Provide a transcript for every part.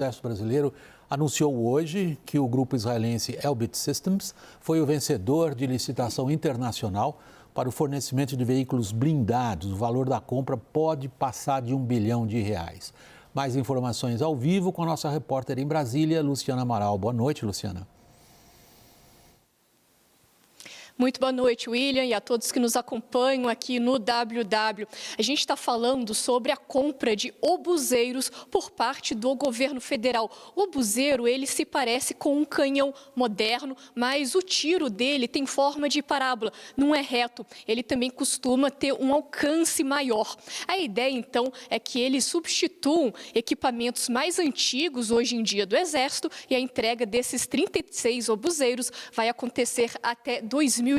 O Exército Brasileiro anunciou hoje que o grupo israelense Elbit Systems foi o vencedor de licitação internacional para o fornecimento de veículos blindados. O valor da compra pode passar de R$ 1 bilhão. Mais informações ao vivo com a nossa repórter em Brasília, Luciana Amaral. Boa noite, Luciana. Muito boa noite, William, e a todos que nos acompanham aqui no WW. A gente está falando sobre a compra de obuseiros por parte do governo federal. O obuseiro, ele se parece com um canhão moderno, mas o tiro dele tem forma de parábola, não é reto. Ele também costuma ter um alcance maior. A ideia, então, é que eles substituam equipamentos mais antigos, hoje em dia, do Exército, e a entrega desses 36 obuseiros vai acontecer até 2034.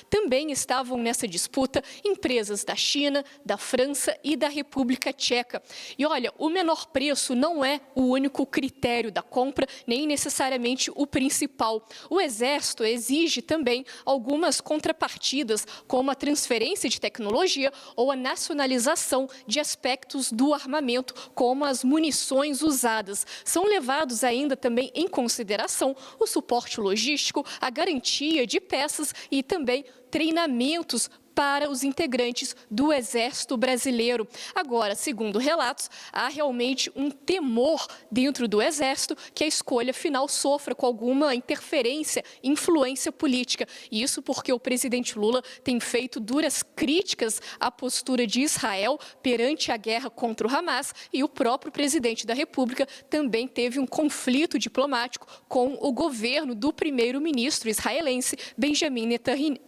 Também estavam nessa disputa empresas da China, da França e da República Tcheca. E olha, o menor preço não é o único critério da compra, nem necessariamente o principal. O Exército exige também algumas contrapartidas, como a transferência de tecnologia ou a nacionalização de aspectos do armamento, como as munições usadas. São levados ainda também em consideração o suporte logístico, a garantia de peças e também treinamentos para os integrantes do Exército Brasileiro. Agora, segundo relatos, há realmente um temor dentro do Exército que a escolha final sofra com alguma interferência, influência política. Isso porque o presidente Lula tem feito duras críticas à postura de Israel perante a guerra contra o Hamas e o próprio presidente da República também teve um conflito diplomático com o governo do primeiro-ministro israelense Benjamin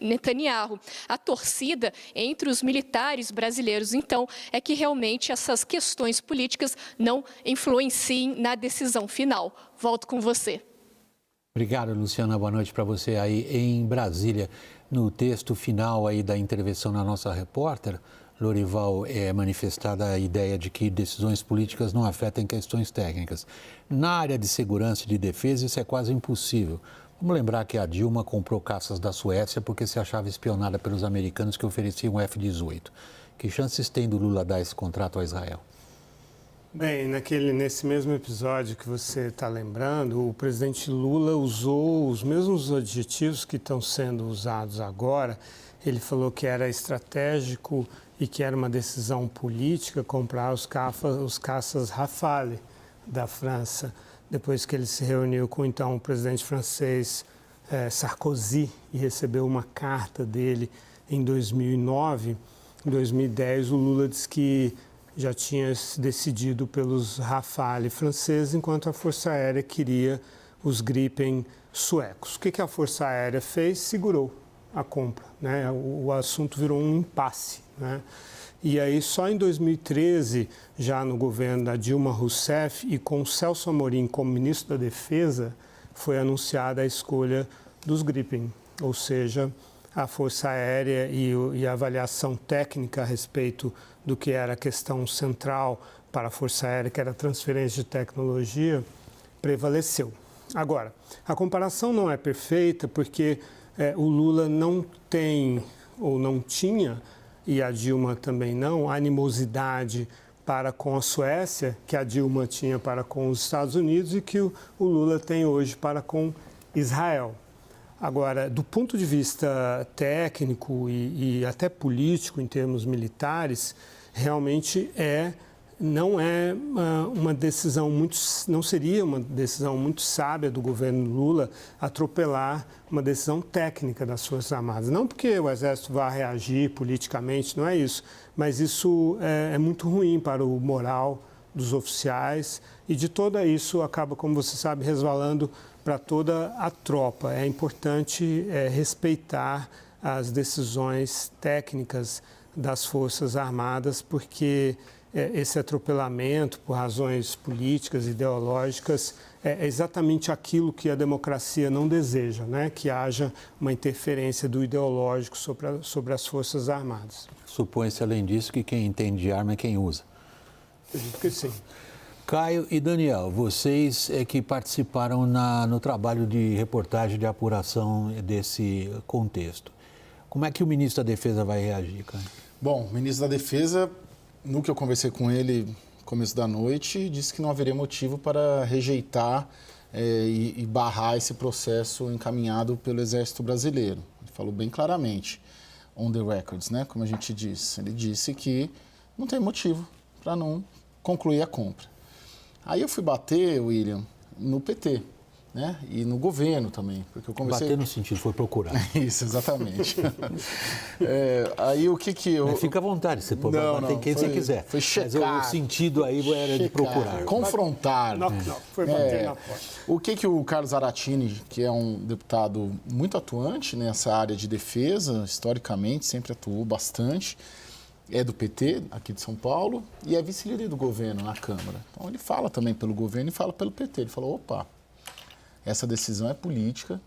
Netanyahu. A torcida entre os militares brasileiros, então, é que realmente essas questões políticas não influenciem na decisão final. Volto com você. Obrigado, Luciana. Boa noite para você aí em Brasília. No texto final aí da intervenção da nossa repórter, Lorival, é manifestada a ideia de que decisões políticas não afetem questões técnicas. Na área de segurança e de defesa, isso é quase impossível. Vamos lembrar que a Dilma comprou caças da Suécia porque se achava espionada pelos americanos que ofereciam F-18. Que chances tem do Lula dar esse contrato a Israel? Bem, nesse mesmo episódio que você está lembrando, o presidente Lula usou os mesmos adjetivos que estão sendo usados agora. Ele falou que era estratégico e que era uma decisão política comprar os caças Rafale da França, depois que ele se reuniu com então o presidente francês Sarkozy e recebeu uma carta dele em 2009. Em 2010, o Lula disse que já tinha se decidido pelos Rafale franceses, enquanto a Força Aérea queria os Gripen suecos. O que a Força Aérea fez? Segurou a compra, né? O assunto virou um impasse, né? E aí, só em 2013, já no governo da Dilma Rousseff e com Celso Amorim como ministro da Defesa, foi anunciada a escolha dos Gripen, ou seja, a Força Aérea e a avaliação técnica a respeito do que era a questão central para a Força Aérea, que era a transferência de tecnologia, prevaleceu. Agora, a comparação não é perfeita porque o Lula não tem ou não tinha, e a Dilma também não, animosidade para com a Suécia, que a Dilma tinha para com os Estados Unidos e que o Lula tem hoje para com Israel. Agora, do ponto de vista técnico e até político, em termos militares, realmente não seria uma decisão muito sábia do governo Lula atropelar uma decisão técnica das Forças Armadas. Não porque o Exército vá reagir politicamente, não é isso, mas isso é muito ruim para o moral dos oficiais e de tudo isso acaba, como você sabe, resvalando para toda a tropa. É importante respeitar as decisões técnicas das Forças Armadas, porque esse atropelamento por razões políticas, ideológicas, é exatamente aquilo que a democracia não deseja, né? Que haja uma interferência do ideológico sobre as Forças Armadas. Supõe-se, além disso, que quem entende de arma é quem usa. Acredito que sim. Caio e Daniel, vocês que participaram no trabalho de reportagem de apuração desse contexto. Como é que o ministro da Defesa vai reagir, Caio? Bom, o ministro da Defesa, no que eu conversei com ele começo da noite, disse que não haveria motivo para rejeitar e barrar esse processo encaminhado pelo Exército Brasileiro. Ele falou bem claramente, on the records, né, como a gente disse. Ele disse que não tem motivo para não concluir a compra. Aí eu fui bater, William, no PT, né? E no governo também, porque eu conversei... Bater no sentido, foi procurar. Isso, exatamente. Aí o que eu... Mas fica à vontade, você pode bater quem você quiser. Foi checar. Mas o sentido aí era de procurar. Confrontar. Não, foi bater na porta. O que o Carlos Aratini, que é um deputado muito atuante nessa área de defesa, historicamente, sempre atuou bastante, é do PT, aqui de São Paulo, e é vice-líder do governo na Câmara. Então, ele fala também pelo governo e fala pelo PT. Ele falou, opa, essa decisão é política.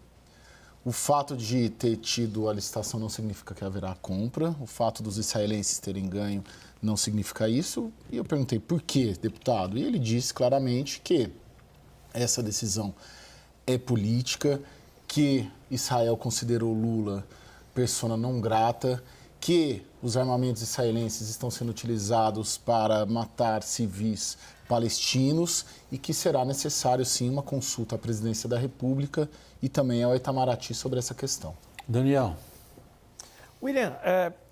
O fato de ter tido a licitação não significa que haverá compra. O fato dos israelenses terem ganho não significa isso. E eu perguntei, por quê, deputado? E ele disse claramente que essa decisão é política, que Israel considerou Lula persona não grata, que os armamentos israelenses estão sendo utilizados para matar civis palestinos e que será necessário, sim, uma consulta à Presidência da República e também ao Itamaraty sobre essa questão. Daniel. William,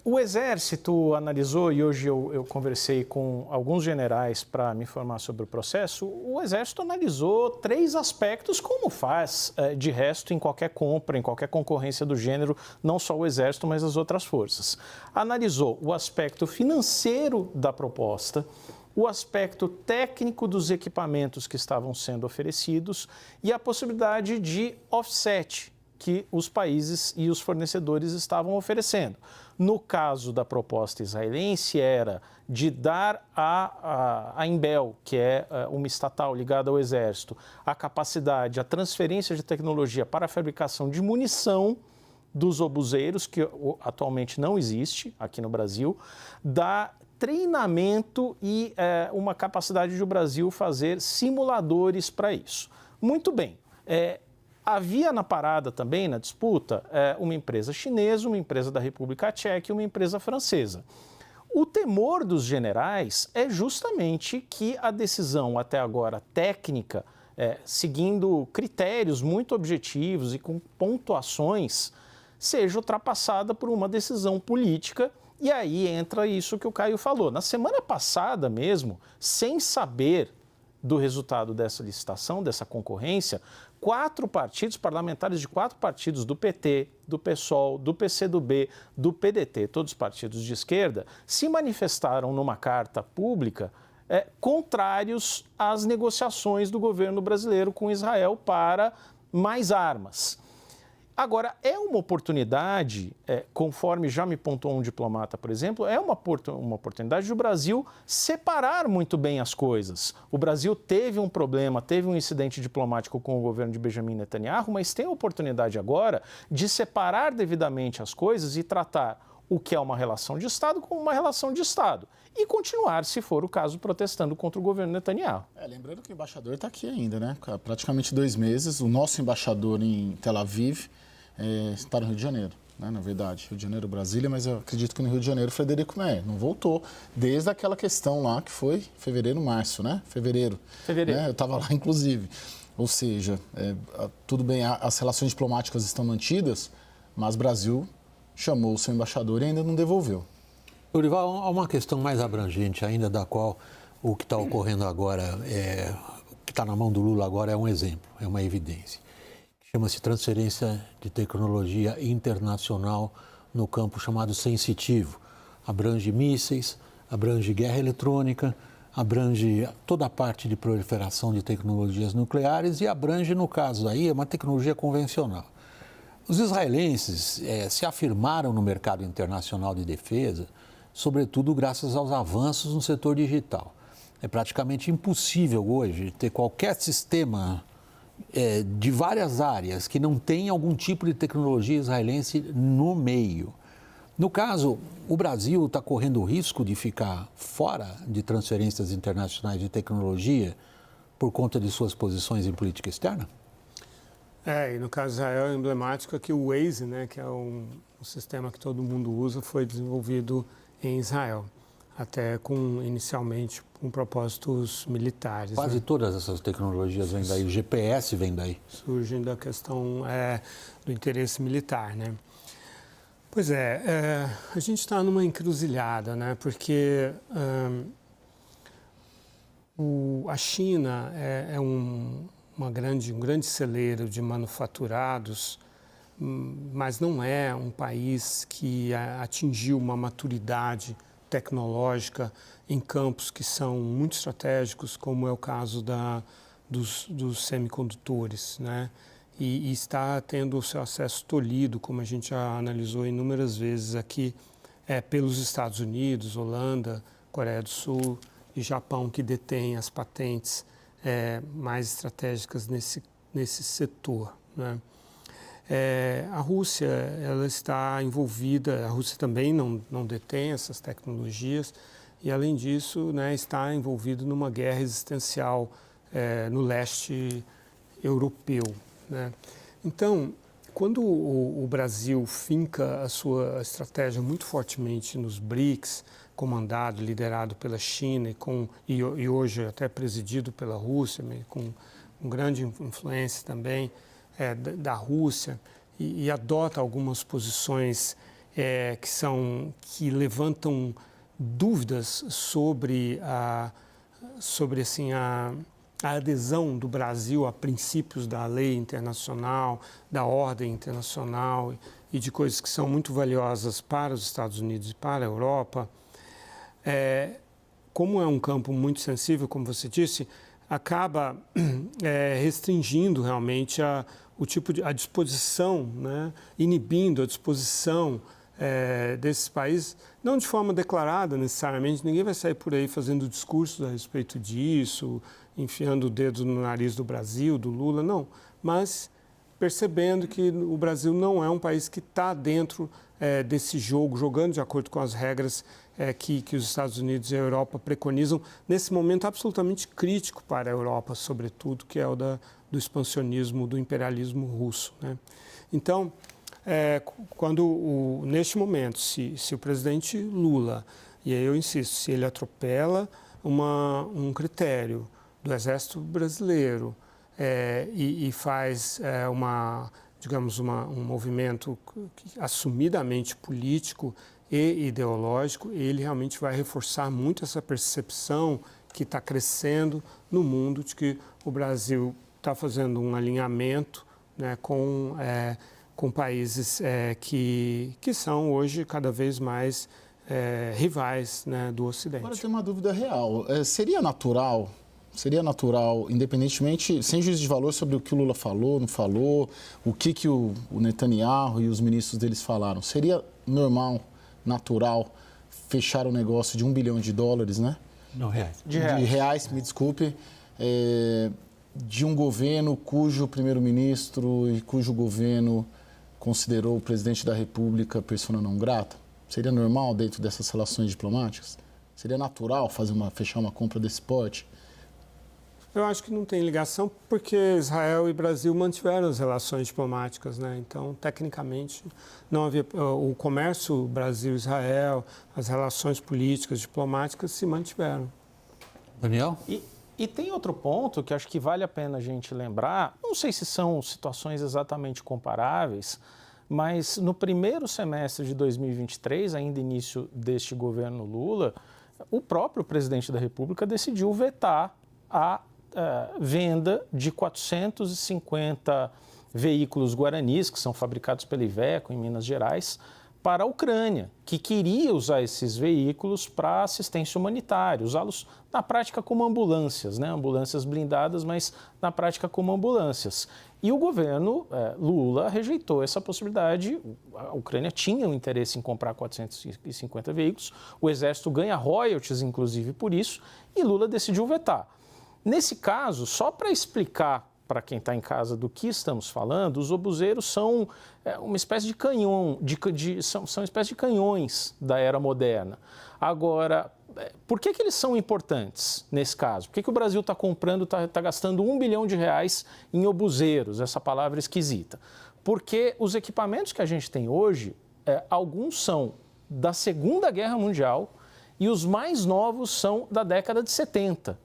o Exército analisou, e hoje eu conversei com alguns generais para me informar sobre o processo, o Exército analisou 3 aspectos, como faz de resto em qualquer compra, em qualquer concorrência do gênero, não só o Exército, mas as outras forças. Analisou o aspecto financeiro da proposta, o aspecto técnico dos equipamentos que estavam sendo oferecidos e a possibilidade de offset que os países e os fornecedores estavam oferecendo. No caso da proposta israelense, era de dar à Inbel, que é uma estatal ligada ao Exército, a capacidade, a transferência de tecnologia para a fabricação de munição dos obuseiros, que atualmente não existe aqui no Brasil, da treinamento e uma capacidade de o Brasil fazer simuladores para isso. Muito bem. Havia na parada também, na disputa, uma empresa chinesa, uma empresa da República Tcheca e uma empresa francesa. O temor dos generais é justamente que a decisão até agora técnica, seguindo critérios muito objetivos e com pontuações, seja ultrapassada por uma decisão política. E aí entra isso que o Caio falou. Na semana passada mesmo, sem saber do resultado dessa licitação, dessa concorrência, 4 partidos, parlamentares de 4 partidos, do PT, do PSOL, do PCdoB, do PDT, todos os partidos de esquerda, se manifestaram numa carta pública contrários às negociações do governo brasileiro com Israel para mais armas. Agora, é uma oportunidade, conforme já me pontuou um diplomata, por exemplo, é uma oportunidade do Brasil separar muito bem as coisas. O Brasil teve um problema, teve um incidente diplomático com o governo de Benjamin Netanyahu, mas tem a oportunidade agora de separar devidamente as coisas e tratar o que é uma relação de Estado como uma relação de Estado. E continuar, se for o caso, protestando contra o governo Netanyahu. Lembrando que o embaixador está aqui ainda, né? Há praticamente 2 meses. O nosso embaixador em Tel Aviv está no Rio de Janeiro, né? Na verdade. Rio de Janeiro, Brasília, mas eu acredito que no Rio de Janeiro, Frederico Meyer não voltou. Desde aquela questão lá que foi fevereiro, março, né? Fevereiro. Né? Eu estava lá, inclusive. Ou seja, tudo bem, as relações diplomáticas estão mantidas, mas o Brasil chamou o seu embaixador e ainda não devolveu. Lourival, há uma questão mais abrangente ainda, da qual o que está ocorrendo agora, o que está na mão do Lula agora é um exemplo, é uma evidência. Chama-se transferência de tecnologia internacional no campo chamado sensitivo. Abrange mísseis, abrange guerra eletrônica, abrange toda a parte de proliferação de tecnologias nucleares e abrange, no caso aí, uma tecnologia convencional. Os israelenses se afirmaram no mercado internacional de defesa, sobretudo graças aos avanços no setor digital. É praticamente impossível hoje ter qualquer sistema de várias áreas que não tenha algum tipo de tecnologia israelense no meio. No caso, o Brasil está correndo o risco de ficar fora de transferências internacionais de tecnologia por conta de suas posições em política externa? E no caso de Israel é emblemático que o Waze, né, que é um sistema que todo mundo usa, foi desenvolvido em Israel. até inicialmente com propósitos militares. Quase todas essas tecnologias vêm daí, o GPS vem daí. Surgem da questão do interesse militar, né? Pois a gente está numa encruzilhada, né? Porque a China é um grande celeiro de manufaturados, mas não é um país que atingiu uma maturidade tecnológica em campos que são muito estratégicos, como é o caso dos semicondutores, né? E está tendo o seu acesso tolhido, como a gente já analisou inúmeras vezes aqui, pelos Estados Unidos, Holanda, Coreia do Sul e Japão, que detêm as patentes mais estratégicas nesse setor, né? A Rússia, ela está envolvida, a Rússia também não detém essas tecnologias e, além disso, né, está envolvida numa guerra existencial no leste europeu, né? Então, quando o Brasil finca a sua estratégia muito fortemente nos BRICS, liderado pela China e hoje até presidido pela Rússia, com grande influência também da Rússia, e adota algumas posições que levantam dúvidas sobre a adesão do Brasil a princípios da lei internacional, da ordem internacional e de coisas que são muito valiosas para os Estados Unidos e para a Europa. Como é um campo muito sensível, como você disse, acaba restringindo realmente a disposição, né? Inibindo a disposição desses países, não de forma declarada necessariamente, ninguém vai sair por aí fazendo discursos a respeito disso, enfiando o dedo no nariz do Brasil, do Lula, não, mas percebendo que o Brasil não é um país que está dentro desse jogo, jogando de acordo com as regras que os Estados Unidos e a Europa preconizam nesse momento absolutamente crítico para a Europa, sobretudo, que é o do expansionismo, do imperialismo russo, né? Então, neste momento, se o presidente Lula, e aí eu insisto, se ele atropela um critério do Exército Brasileiro e faz um movimento assumidamente político e ideológico, ele realmente vai reforçar muito essa percepção que está crescendo no mundo de que o Brasil está fazendo um alinhamento, né, com países que são hoje cada vez mais rivais, né, do Ocidente. Agora tem uma dúvida real. Seria natural, independentemente, sem juízo de valor sobre o que o Lula falou, não falou, o que o Netanyahu e os ministros deles falaram, seria normal, natural, fechar o negócio de $1 bilhão, né? Não, reais. De reais, me desculpe, de um governo cujo primeiro-ministro e cujo governo considerou o presidente da República persona não grata? Seria normal dentro dessas relações diplomáticas? Seria natural fechar uma compra desse porte? Eu acho que não tem ligação porque Israel e Brasil mantiveram as relações diplomáticas, né? Então, tecnicamente, não havia o comércio Brasil-Israel, as relações políticas, diplomáticas se mantiveram. Daniel? E tem outro ponto que acho que vale a pena a gente lembrar, não sei se são situações exatamente comparáveis, mas no primeiro semestre de 2023, ainda início deste governo Lula, o próprio presidente da República decidiu vetar a venda de 450 veículos guaranis, que são fabricados pela Iveco em Minas Gerais, para a Ucrânia, que queria usar esses veículos para assistência humanitária, usá-los na prática como ambulâncias, né? Ambulâncias blindadas, mas na prática como ambulâncias. E o governo Lula rejeitou essa possibilidade. A Ucrânia tinha um interesse em comprar 450 veículos, o Exército ganha royalties, inclusive, por isso, e Lula decidiu vetar. Nesse caso, só para explicar para quem está em casa do que estamos falando, os obuseiros são uma espécie de canhão, são uma espécie de canhões da era moderna. Agora, por que eles são importantes nesse caso? Por que o Brasil está comprando, está gastando R$1 bilhão em obuseiros, essa palavra esquisita? Porque os equipamentos que a gente tem hoje, alguns são da Segunda Guerra Mundial e os mais novos são da década de 70.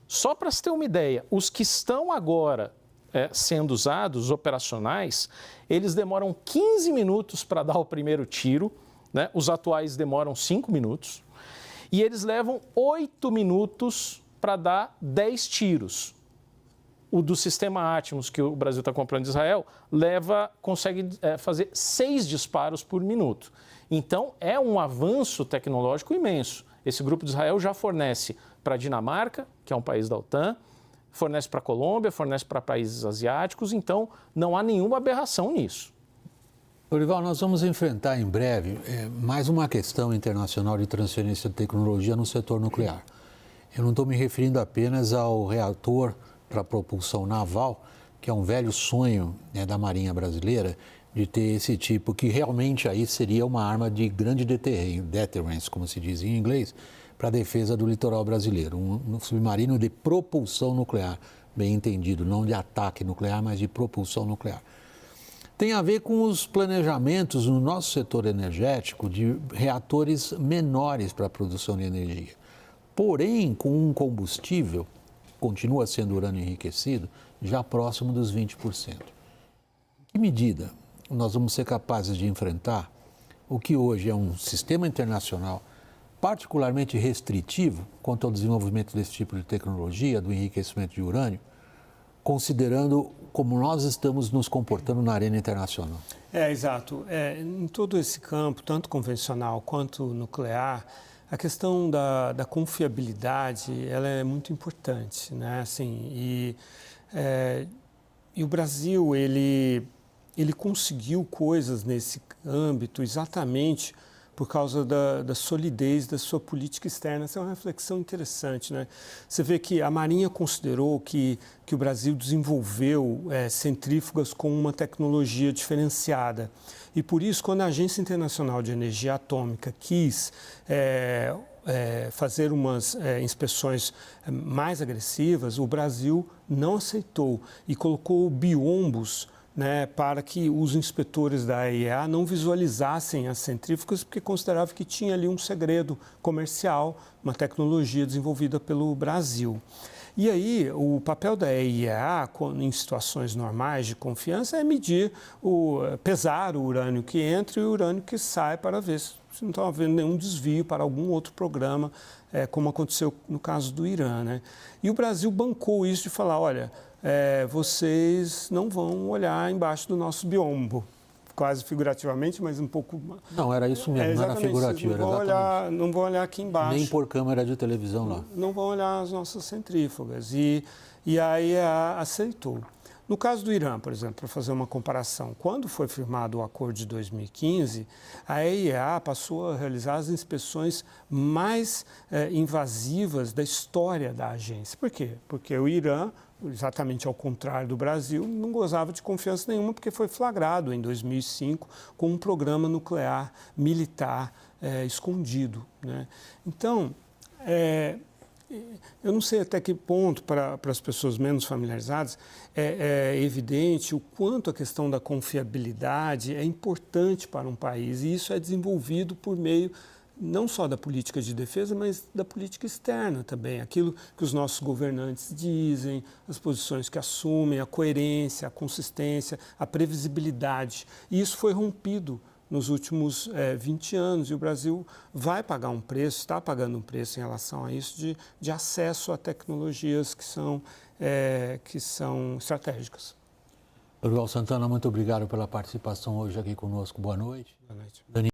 Só para se ter uma ideia, os que estão agora sendo usados, operacionais, eles demoram 15 minutos para dar o primeiro tiro, né? Os atuais demoram 5 minutos, e eles levam 8 minutos para dar 10 tiros. O do sistema Atmos, que o Brasil está comprando de Israel, consegue fazer 6 disparos por minuto. Então, é um avanço tecnológico imenso. Esse grupo de Israel já fornece para a Dinamarca, que é um país da OTAN, fornece para a Colômbia, fornece para países asiáticos, então não há nenhuma aberração nisso. Lorival, nós vamos enfrentar em breve mais uma questão internacional de transferência de tecnologia no setor nuclear. Eu não estou me referindo apenas ao reator para propulsão naval, que é um velho sonho da Marinha Brasileira, de ter esse tipo, que realmente aí seria uma arma de grande deterrence, como se diz em inglês, para a defesa do litoral brasileiro. Um submarino de propulsão nuclear, bem entendido, não de ataque nuclear, mas de propulsão nuclear. Tem a ver com os planejamentos no nosso setor energético de reatores menores para a produção de energia. Porém, com um combustível, continua sendo urânio enriquecido, já próximo dos 20%. Em que medida nós vamos ser capazes de enfrentar o que hoje é um sistema internacional particularmente restritivo quanto ao desenvolvimento desse tipo de tecnologia, do enriquecimento de urânio, considerando como nós estamos nos comportando na arena internacional? Exato. Em todo esse campo, tanto convencional quanto nuclear, a questão da confiabilidade, ela é muito importante, né? Assim, e o Brasil, ele conseguiu coisas nesse âmbito exatamente por causa da solidez da sua política externa. Essa é uma reflexão interessante, né? Você vê que a Marinha considerou que o Brasil desenvolveu centrífugas com uma tecnologia diferenciada. E por isso, quando a Agência Internacional de Energia Atômica quis fazer umas inspeções mais agressivas, o Brasil não aceitou e colocou biombos, né, para que os inspetores da AIEA não visualizassem as centrífugas, porque consideravam que tinha ali um segredo comercial, uma tecnologia desenvolvida pelo Brasil. E aí, o papel da AIEA, em situações normais de confiança, é medir, pesar o urânio que entra e o urânio que sai, para ver se não está havendo nenhum desvio para algum outro programa, como aconteceu no caso do Irã, né? E o Brasil bancou isso de falar, olha, vocês não vão olhar embaixo do nosso biombo, quase figurativamente, mas um pouco... Não, era isso mesmo, não era figurativo, era exatamente. Não vão olhar aqui embaixo. Nem por câmera de televisão lá. Não vão olhar as nossas centrífugas. E a AIEA aceitou. No caso do Irã, por exemplo, para fazer uma comparação, quando foi firmado o acordo de 2015, a AIEA passou a realizar as inspeções mais invasivas da história da agência. Por quê? Porque o Irã, exatamente ao contrário do Brasil, não gozava de confiança nenhuma, porque foi flagrado em 2005 com um programa nuclear militar escondido, né? Então, eu não sei até que ponto, para as pessoas menos familiarizadas, é evidente o quanto a questão da confiabilidade é importante para um país, e isso é desenvolvido por meio não só da política de defesa, mas da política externa também. Aquilo que os nossos governantes dizem, as posições que assumem, a coerência, a consistência, a previsibilidade. E isso foi rompido nos últimos 20 anos, e o Brasil vai pagar um preço, está pagando um preço em relação a isso, de acesso a tecnologias que são estratégicas. Lorival Santana, muito obrigado pela participação hoje aqui conosco. Boa noite. Boa noite.